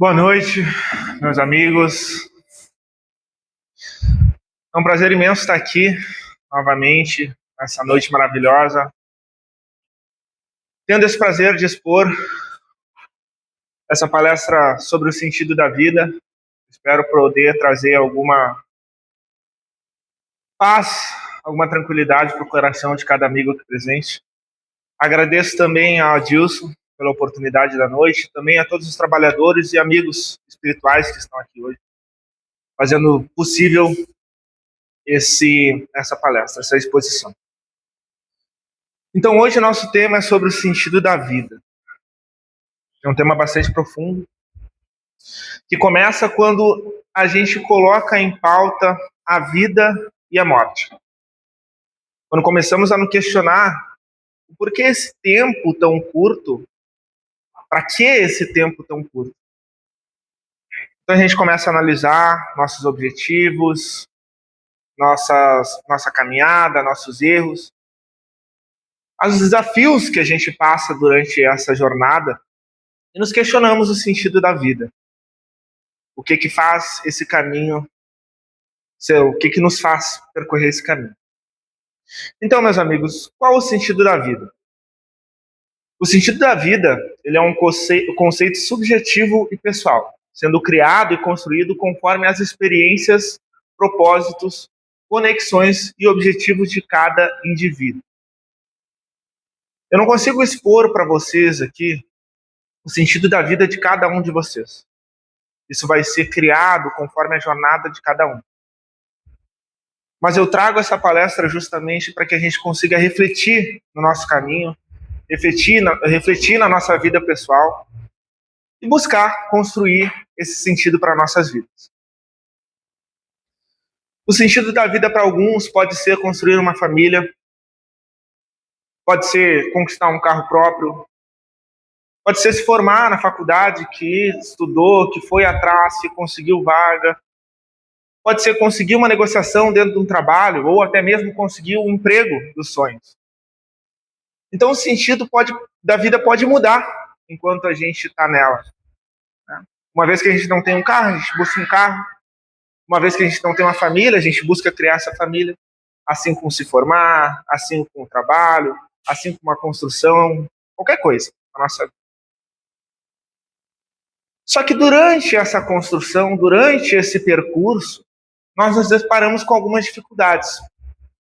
Boa noite, meus amigos. É um prazer imenso estar aqui novamente, nessa noite maravilhosa, tendo esse prazer de expor essa palestra sobre o sentido da vida. Espero poder trazer alguma paz, alguma tranquilidade para o coração de cada amigo aqui presente. Agradeço também a Adilson pela oportunidade da noite, também a todos os trabalhadores e amigos espirituais que estão aqui hoje, fazendo possível essa palestra, essa exposição. Então, hoje o nosso tema é sobre o sentido da vida. É um tema bastante profundo, que começa quando a gente coloca em pauta a vida e a morte. Quando começamos a nos questionar por que esse tempo tão curto, para que esse tempo tão curto? Então a gente começa a analisar nossos objetivos, nossa caminhada, nossos erros, os desafios que a gente passa durante essa jornada e nos questionamos o sentido da vida. O que faz esse caminho ser, o que nos faz percorrer esse caminho. Então, meus amigos, qual o sentido da vida? O sentido da vida, ele é um conceito subjetivo e pessoal, sendo criado e construído conforme as experiências, propósitos, conexões e objetivos de cada indivíduo. Eu não consigo expor para vocês aqui o sentido da vida de cada um de vocês. Isso vai ser criado conforme a jornada de cada um. Mas eu trago essa palestra justamente para que a gente consiga refletir no nosso caminho, refletir na nossa vida pessoal e buscar construir esse sentido para nossas vidas. O sentido da vida para alguns pode ser construir uma família, pode ser conquistar um carro próprio, pode ser se formar na faculdade que estudou, que foi atrás, que conseguiu vaga, pode ser conseguir uma negociação dentro de um trabalho ou até mesmo conseguir um emprego dos sonhos. Então o sentido da vida pode mudar enquanto a gente está nela. Uma vez que a gente não tem um carro, a gente busca um carro. Uma vez que a gente não tem uma família, a gente busca criar essa família. Assim como se formar, assim como o trabalho, assim como a construção, qualquer coisa na nossa vida. Só que durante essa construção, durante esse percurso, nós nos deparamos com algumas dificuldades.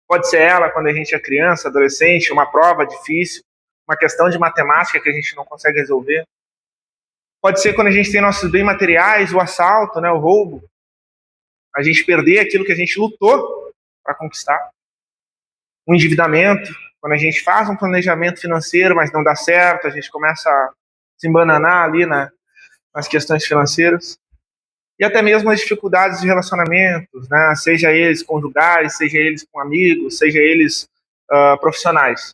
Pode ser ela quando a gente é criança, adolescente, uma prova difícil, uma questão de matemática que a gente não consegue resolver. Pode ser quando a gente tem nossos bens materiais, o assalto, o roubo. A gente perder aquilo que a gente lutou para conquistar. O endividamento, quando a gente faz um planejamento financeiro, mas não dá certo, a gente começa a se embananar ali nas questões financeiras. E até mesmo as dificuldades de relacionamentos, seja eles conjugais, seja eles com amigos, seja eles profissionais.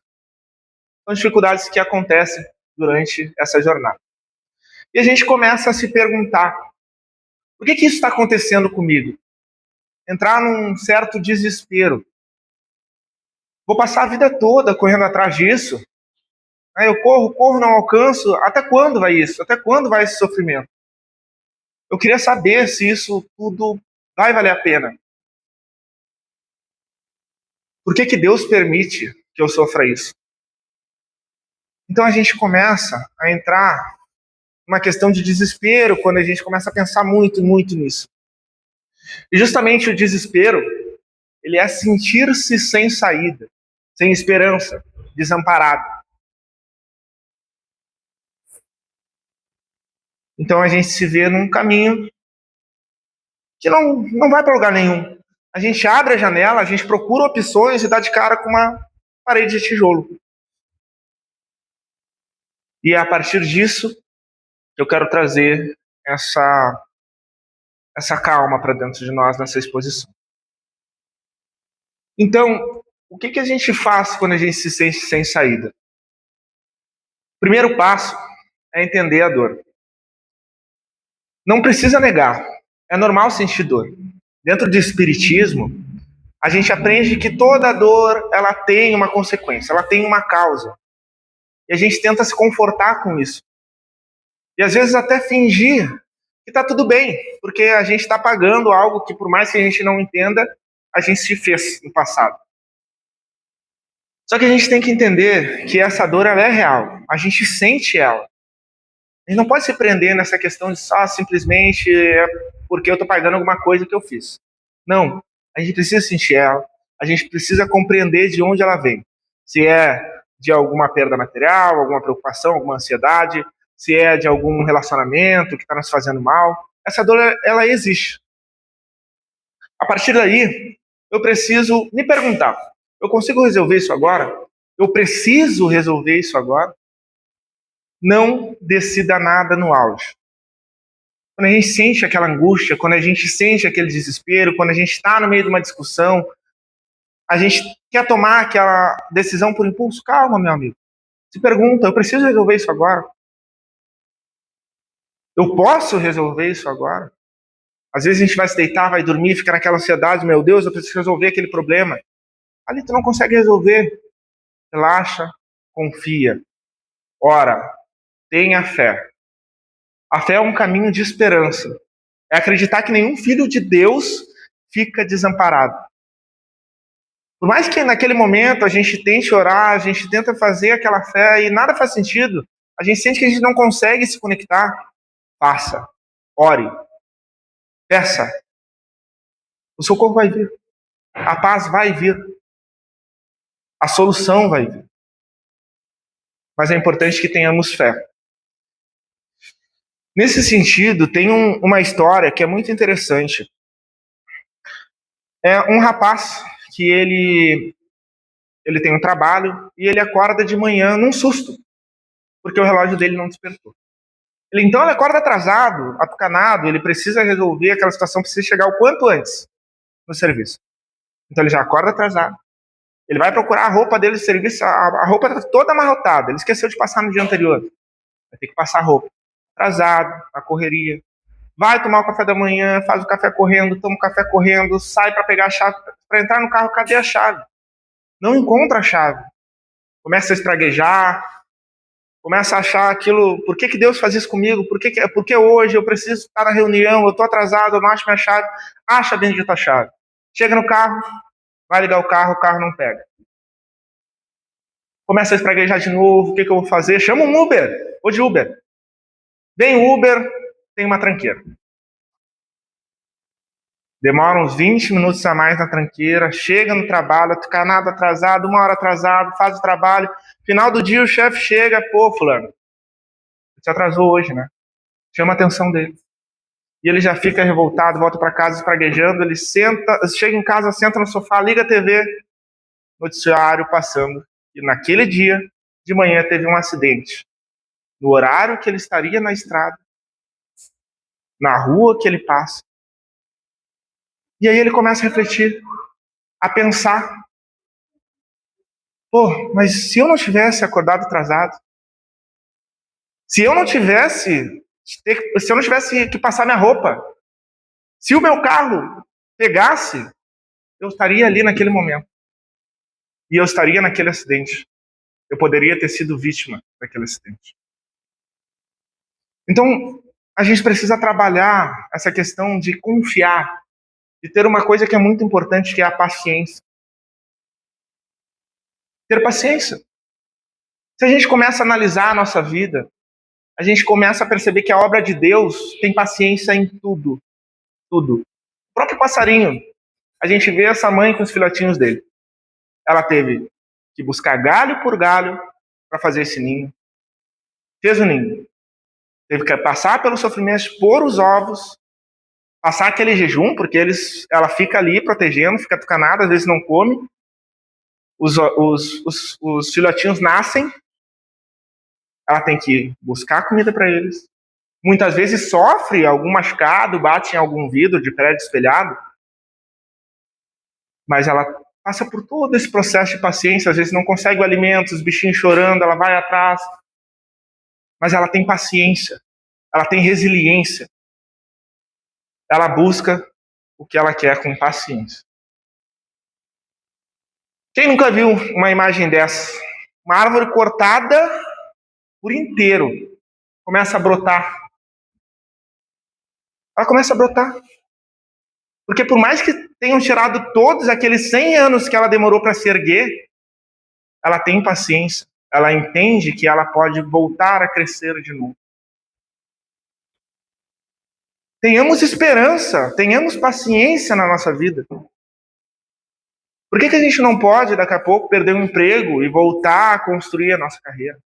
São dificuldades que acontecem durante essa jornada. E a gente começa a se perguntar, por que isso está acontecendo comigo? Entrar num certo desespero. Vou passar a vida toda correndo atrás disso. Eu corro, não alcanço. Até quando vai isso? Até quando vai esse sofrimento? Eu queria saber se isso tudo vai valer a pena. Por que Deus permite que eu sofra isso? Então a gente começa a entrar numa questão de desespero quando a gente começa a pensar muito, muito nisso. E justamente o desespero, ele é sentir-se sem saída, sem esperança, desamparado. Então a gente se vê num caminho que não vai para lugar nenhum. A gente abre a janela, a gente procura opções e dá de cara com uma parede de tijolo. E é a partir disso que eu quero trazer essa calma para dentro de nós nessa exposição. Então, o que a gente faz quando a gente se sente sem saída? O primeiro passo é entender a dor. Não precisa negar, é normal sentir dor. Dentro do espiritismo, a gente aprende que toda dor ela tem uma consequência, ela tem uma causa. E a gente tenta se confortar com isso. E às vezes até fingir E tá tudo bem, porque a gente está pagando algo que, por mais que a gente não entenda, a gente se fez no passado. Só que a gente tem que entender que essa dor ela é real. A gente sente ela. A gente não pode se prender nessa questão de só simplesmente porque eu estou pagando alguma coisa que eu fiz. Não. A gente precisa sentir ela. A gente precisa compreender de onde ela vem. Se é de alguma perda material, alguma preocupação, alguma ansiedade, se é de algum relacionamento que está nos fazendo mal. Essa dor, ela existe. A partir daí, eu preciso me perguntar: eu consigo resolver isso agora? Eu preciso resolver isso agora? Não decida nada no auge. Quando a gente sente aquela angústia, quando a gente sente aquele desespero, quando a gente está no meio de uma discussão, a gente quer tomar aquela decisão por impulso. Calma, meu amigo. Se pergunta: eu preciso resolver isso agora? Eu posso resolver isso agora? Às vezes a gente vai se deitar, vai dormir, fica naquela ansiedade: meu Deus, eu preciso resolver aquele problema. Ali tu não consegue resolver. Relaxa, confia, ora, tenha fé. A fé é um caminho de esperança. É acreditar que nenhum filho de Deus fica desamparado. Por mais que naquele momento a gente tente orar, a gente tenta fazer aquela fé e nada faz sentido, a gente sente que a gente não consegue se conectar, faça, ore, peça. O socorro vai vir, a paz vai vir, a solução vai vir. Mas é importante que tenhamos fé. Nesse sentido, tem uma história que é muito interessante. É um rapaz que ele tem um trabalho e ele acorda de manhã num susto, porque o relógio dele não despertou. Então ele acorda atrasado, atucanado, ele precisa resolver aquela situação, precisa chegar o quanto antes no serviço. Então ele já acorda atrasado. Ele vai procurar a roupa dele de serviço, a roupa está toda amarrotada, ele esqueceu de passar no dia anterior. Vai ter que passar a roupa. Atrasado, a correria. Vai tomar o café da manhã, faz o café correndo, toma o café correndo, sai para pegar a chave, para entrar no carro, cadê a chave? Não encontra a chave. Começa a espraguejar, começa a achar aquilo, por que Deus faz isso comigo? Por que hoje eu preciso estar na reunião, eu estou atrasado, eu não acho minha chave? Acha a bendita chave. Chega no carro, vai ligar o carro não pega. Começa a espraguejar de novo, o que eu vou fazer? Chama um Uber, ou de Uber. Vem o Uber, tem uma tranqueira. Demora uns 20 minutos a mais na tranqueira, chega no trabalho, fica nada atrasado, 1 hora atrasado, faz o trabalho. Final do dia o chefe chega: pô, fulano, você atrasou hoje, né? Chama a atenção dele. E ele já fica revoltado, volta para casa espraguejando, ele chega em casa, senta no sofá, liga a TV, noticiário passando. E naquele dia, de manhã, teve um acidente. No horário que ele estaria na estrada, na rua que ele passa. E aí ele começa a refletir, a pensar: pô, mas se eu não tivesse acordado atrasado, se eu não tivesse que passar minha roupa, se o meu carro pegasse, eu estaria ali naquele momento. E eu estaria naquele acidente. Eu poderia ter sido vítima daquele acidente. Então, a gente precisa trabalhar essa questão de confiar, de ter uma coisa que é muito importante, que é a paciência. Ter paciência. Se a gente começa a analisar a nossa vida, a gente começa a perceber que a obra de Deus tem paciência em tudo. Tudo. O próprio passarinho, a gente vê essa mãe com os filhotinhos dele. Ela teve que buscar galho por galho para fazer esse ninho. Fez o ninho. Teve que passar pelos sofrimentos, pôr os ovos, passar aquele jejum, porque ela fica ali protegendo, fica tucanada, às vezes não come. Os filhotinhos nascem, ela tem que buscar comida para eles. Muitas vezes sofre algum machucado, bate em algum vidro de prédio espelhado, mas ela passa por todo esse processo de paciência. Às vezes não consegue o alimento, os bichinhos chorando, ela vai atrás, mas ela tem paciência, ela tem resiliência, ela busca o que ela quer com paciência. Quem nunca viu uma imagem dessa? Uma árvore cortada por inteiro, começa a brotar. ela começa a brotar. Porque por mais que tenham tirado todos aqueles 100 anos que ela demorou para se erguer, ela tem paciência. Ela entende que ela pode voltar a crescer de novo. Tenhamos esperança, tenhamos paciência na nossa vida. Por que a gente não pode, daqui a pouco, perder o emprego e voltar a construir a nossa carreira?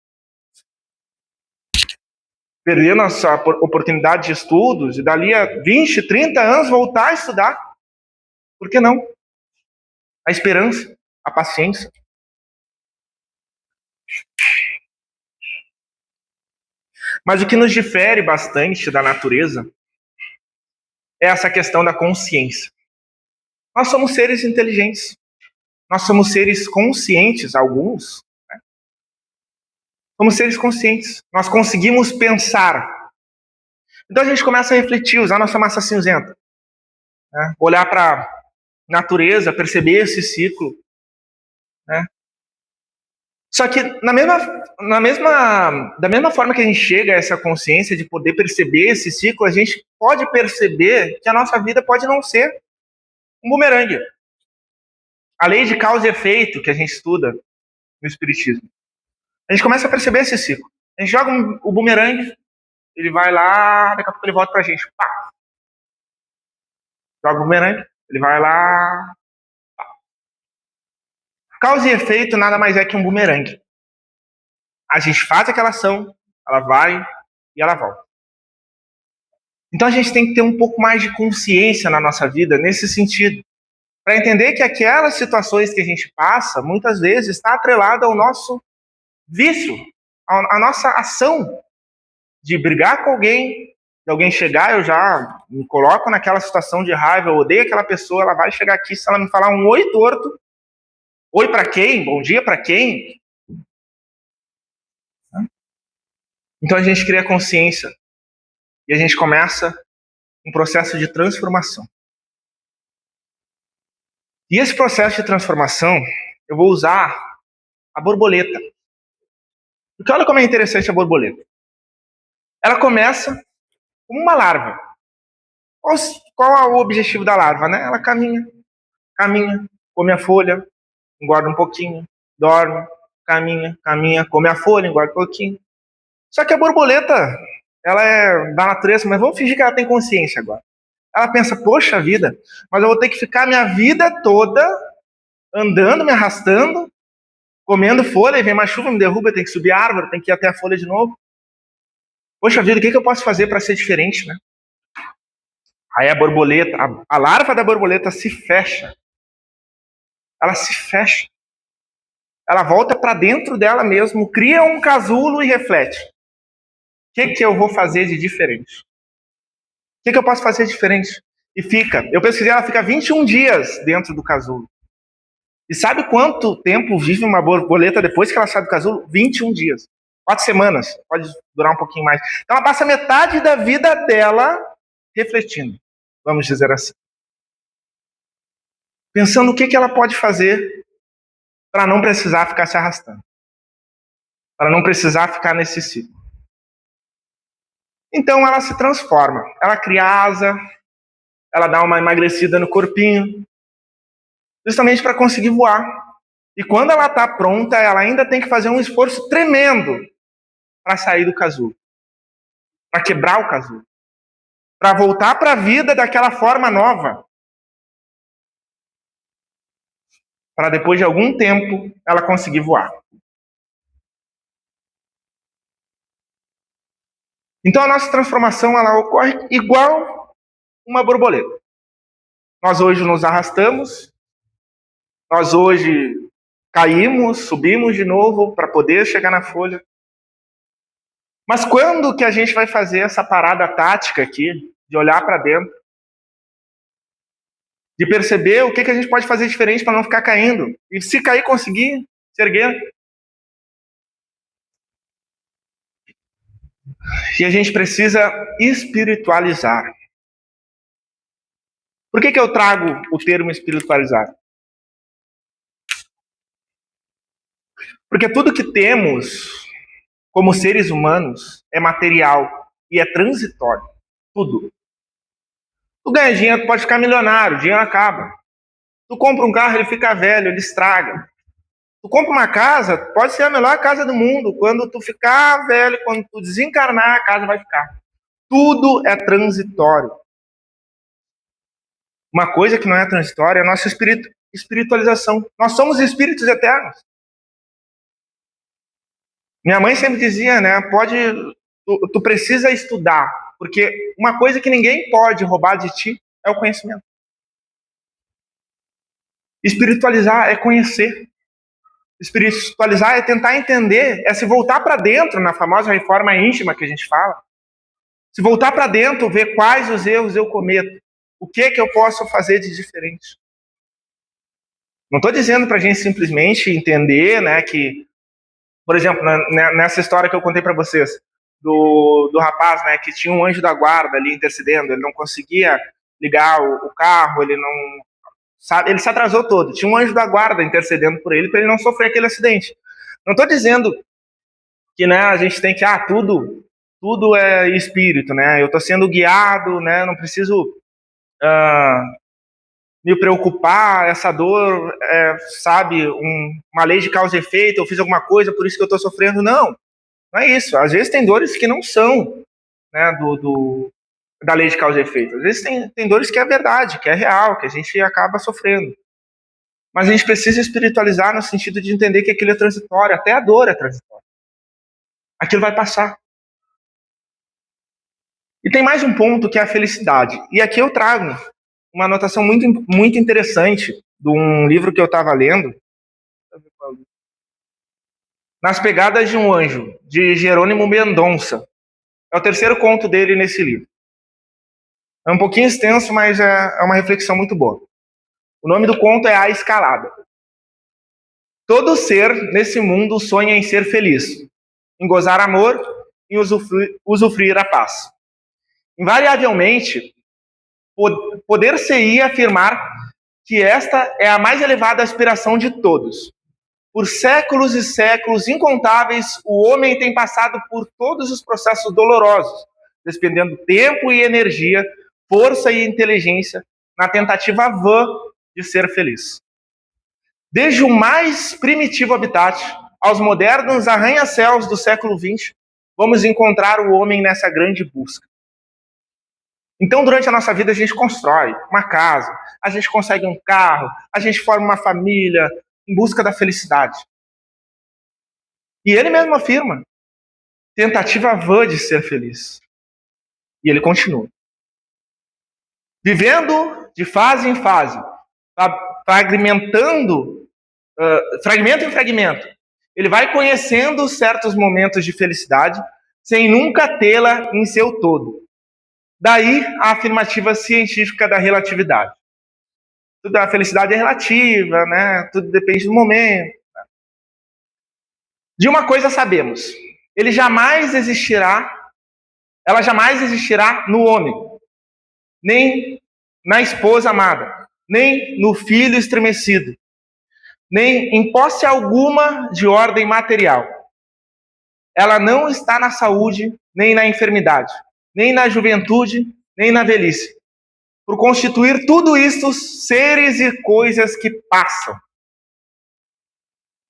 Perder nossa oportunidade de estudos e dali a 20, 30 anos voltar a estudar? Por que não? A esperança, a paciência. Mas o que nos difere bastante da natureza é essa questão da consciência. Nós somos seres inteligentes. Nós somos seres conscientes, alguns. Né? Somos seres conscientes. Nós conseguimos pensar. Então a gente começa a refletir, usar nossa massa cinzenta. Né? Olhar para a natureza, perceber esse ciclo. Né? Só que da mesma forma que a gente chega a essa consciência de poder perceber esse ciclo, a gente pode perceber que a nossa vida pode não ser um bumerangue. A lei de causa e efeito que a gente estuda no Espiritismo. A gente começa a perceber esse ciclo. A gente joga o bumerangue, ele vai lá, daqui a pouco ele volta pra gente. Pá! Joga o bumerangue, ele vai lá. Pá! Causa e efeito nada mais é que um bumerangue. A gente faz aquela ação, ela vai e ela volta. Então a gente tem que ter um pouco mais de consciência na nossa vida nesse sentido. Para entender que aquelas situações que a gente passa, muitas vezes, está atrelada ao nosso vício, à nossa ação de brigar com alguém, de alguém chegar, eu já me coloco naquela situação de raiva, eu odeio aquela pessoa, ela vai chegar aqui, se ela me falar um oi torto, oi para quem? Bom dia para quem? Então a gente cria consciência e a gente começa um processo de transformação. E esse processo de transformação, eu vou usar a borboleta. Porque olha como é interessante a borboleta. Ela começa como uma larva. Qual é o objetivo da larva, né? Ela caminha, come a folha, engorda um pouquinho, dorme, caminha, come a folha, engorda um pouquinho. Só que a borboleta, ela é da natureza, mas vamos fingir que ela tem consciência agora. Ela pensa, poxa vida, mas eu vou ter que ficar minha vida toda andando, me arrastando, comendo folha, e vem mais chuva, me derruba, eu tenho que subir a árvore, tenho que ir até a folha de novo. Poxa vida, o que eu posso fazer para ser diferente, né? Aí a borboleta, a larva da borboleta se fecha. Ela se fecha. Ela volta para dentro dela mesmo, cria um casulo e reflete. O que eu vou fazer de diferente? O que eu posso fazer de diferente? E fica. Eu pesquisei, ela fica 21 dias dentro do casulo. E sabe quanto tempo vive uma borboleta depois que ela sai do casulo? 21 dias. 4 semanas. Pode durar um pouquinho mais. Então ela passa metade da vida dela refletindo. Vamos dizer assim. Pensando o que ela pode fazer para não precisar ficar se arrastando. Para não precisar ficar nesse ciclo. Então ela se transforma. Ela cria asa, ela dá uma emagrecida no corpinho, justamente para conseguir voar. E quando ela está pronta, ela ainda tem que fazer um esforço tremendo para sair do casulo, para quebrar o casulo, para voltar para a vida daquela forma nova. Para depois de algum tempo ela conseguir voar. Então a nossa transformação ela ocorre igual uma borboleta. Nós hoje nos arrastamos, nós hoje caímos, subimos de novo para poder chegar na folha. Mas quando que a gente vai fazer essa parada tática aqui, de olhar para dentro, de perceber o que a gente pode fazer diferente para não ficar caindo, e se cair conseguir se erguer? E a gente precisa espiritualizar. Por que eu trago o termo espiritualizar? Porque tudo que temos como seres humanos é material e é transitório. Tudo. Tu ganha dinheiro, tu pode ficar milionário, o dinheiro acaba. Tu compra um carro, ele fica velho, ele estraga. Tu compra uma casa, pode ser a melhor casa do mundo. Quando tu ficar velho, quando tu desencarnar, a casa vai ficar. Tudo é transitório. Uma coisa que não é transitória é a nossa espiritualização. Nós somos espíritos eternos. Minha mãe sempre dizia, né? Tu precisa estudar, porque uma coisa que ninguém pode roubar de ti é o conhecimento. Espiritualizar é conhecer. Espiritualizar é tentar entender, é se voltar para dentro, na famosa reforma íntima que a gente fala. Se voltar para dentro, ver quais os erros eu cometo. O que eu posso fazer de diferente. Não estou dizendo para a gente simplesmente entender, né, que, por exemplo, nessa história que eu contei para vocês, do rapaz, né, que tinha um anjo da guarda ali intercedendo, ele não conseguia ligar o carro, ele não, sabe, ele se atrasou todo. Tinha um anjo da guarda intercedendo por ele para ele não sofrer aquele acidente. Não estou dizendo que, né, a gente tem que tudo é espírito, né? Eu estou sendo guiado, né? Não preciso me preocupar, essa dor, sabe, uma lei de causa e efeito, eu fiz alguma coisa, por isso que eu estou sofrendo. Não é isso. Às vezes tem dores que não são, né, da lei de causa e efeito. Às vezes tem dores que é verdade, que é real, que a gente acaba sofrendo. Mas a gente precisa espiritualizar no sentido de entender que aquilo é transitório, até a dor é transitória. Aquilo vai passar. E tem mais um ponto que é a felicidade. E aqui eu trago uma anotação muito, muito interessante de um livro que eu estava lendo, Nas Pegadas de um Anjo, de Jerônimo Mendonça. É o terceiro conto dele nesse livro. É um pouquinho extenso, mas é uma reflexão muito boa. O nome do conto é A Escalada. Todo ser nesse mundo sonha em ser feliz, em gozar amor, em usufruir a paz. Invariavelmente, poder-se-ia afirmar que esta é a mais elevada aspiração de todos. Por séculos e séculos incontáveis, o homem tem passado por todos os processos dolorosos, despendendo tempo e energia, força e inteligência na tentativa vã de ser feliz. Desde o mais primitivo habitat aos modernos arranha-céus do século XX, vamos encontrar o homem nessa grande busca. Então, durante a nossa vida, a gente constrói uma casa, a gente consegue um carro, a gente forma uma família em busca da felicidade. E ele mesmo afirma, tentativa vã de ser feliz. E ele continua. Vivendo de fase em fase, fragmento em fragmento, ele vai conhecendo certos momentos de felicidade sem nunca tê-la em seu todo. Daí a afirmativa científica da relatividade. Tudo, a felicidade é relativa, né? Tudo depende do momento. De uma coisa sabemos, ela jamais existirá no homem, nem na esposa amada, nem no filho estremecido, nem em posse alguma de ordem material. Ela não está na saúde, nem na enfermidade, nem na juventude, nem na velhice. Por constituir tudo isso seres e coisas que passam.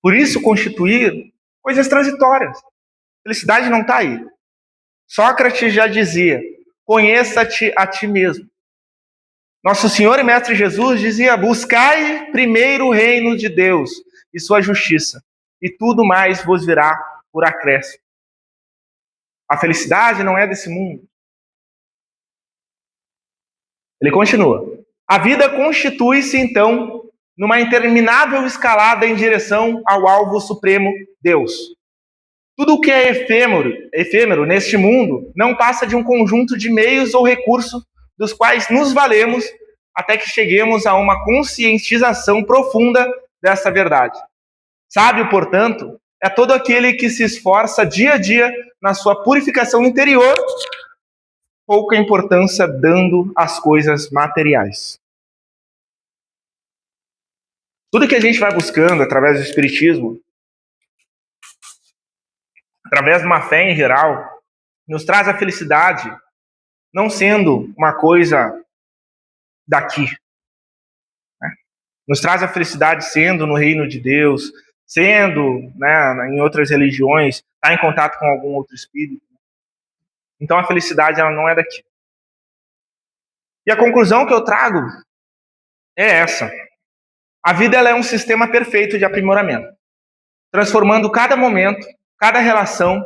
Por isso constituir coisas transitórias. Felicidade não está aí. Sócrates já dizia, conheça-te a ti mesmo. Nosso Senhor e Mestre Jesus dizia, buscai primeiro o reino de Deus e sua justiça, e tudo mais vos virá por acréscimo. A felicidade não é desse mundo. Ele continua. A vida constitui-se, então, numa interminável escalada em direção ao alvo supremo, Deus. Tudo o que é efêmero neste mundo não passa de um conjunto de meios ou recursos dos quais nos valemos até que cheguemos a uma conscientização profunda dessa verdade. Sábio, portanto, é todo aquele que se esforça dia a dia na sua purificação interior, pouca importância dando às coisas materiais. Tudo que a gente vai buscando através do Espiritismo, através de uma fé em geral, nos traz a felicidade, não sendo uma coisa daqui. Né? Nos traz a felicidade sendo no reino de Deus, sendo, né, em outras religiões, estar em contato com algum outro espírito. Então a felicidade ela não é daqui. E a conclusão que eu trago é essa. A vida ela é um sistema perfeito de aprimoramento, transformando cada momento, cada relação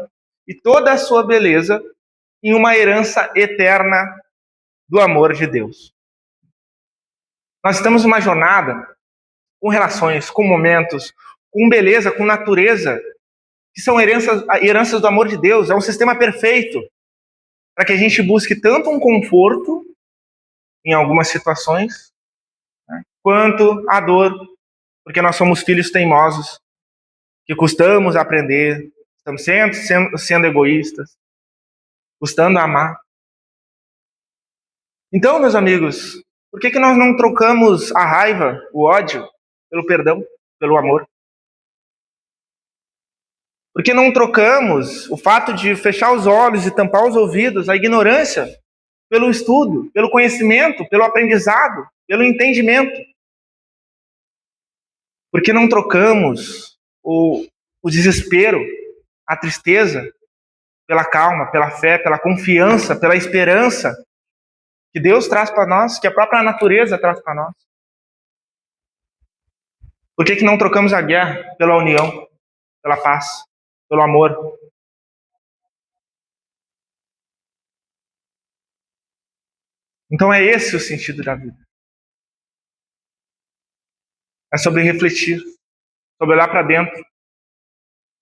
e toda a sua beleza em uma herança eterna do amor de Deus. Nós estamos numa jornada com relações, com momentos, com beleza, com natureza, que são heranças do amor de Deus. É um sistema perfeito para que a gente busque tanto um conforto em algumas situações, né, quanto a dor, porque nós somos filhos teimosos, que custamos aprender, estamos sempre sendo egoístas, custando amar. Então, meus amigos, por que nós não trocamos a raiva, o ódio, pelo perdão, pelo amor? Por que não trocamos o fato de fechar os olhos e tampar os ouvidos, a ignorância, pelo estudo, pelo conhecimento, pelo aprendizado, pelo entendimento? Por que não trocamos o desespero, a tristeza, pela calma, pela fé, pela confiança, pela esperança que Deus traz para nós, que a própria natureza traz para nós? Por que não trocamos a guerra pela união, pela paz, pelo amor? Então é esse o sentido da vida. É sobre refletir, sobre olhar para dentro,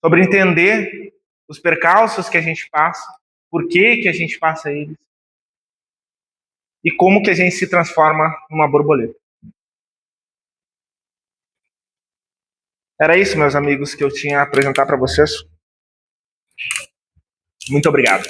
sobre entender os percalços que a gente passa, por que a gente passa eles e como que a gente se transforma numa borboleta. Era isso, meus amigos, que eu tinha a apresentar para vocês. Muito obrigado.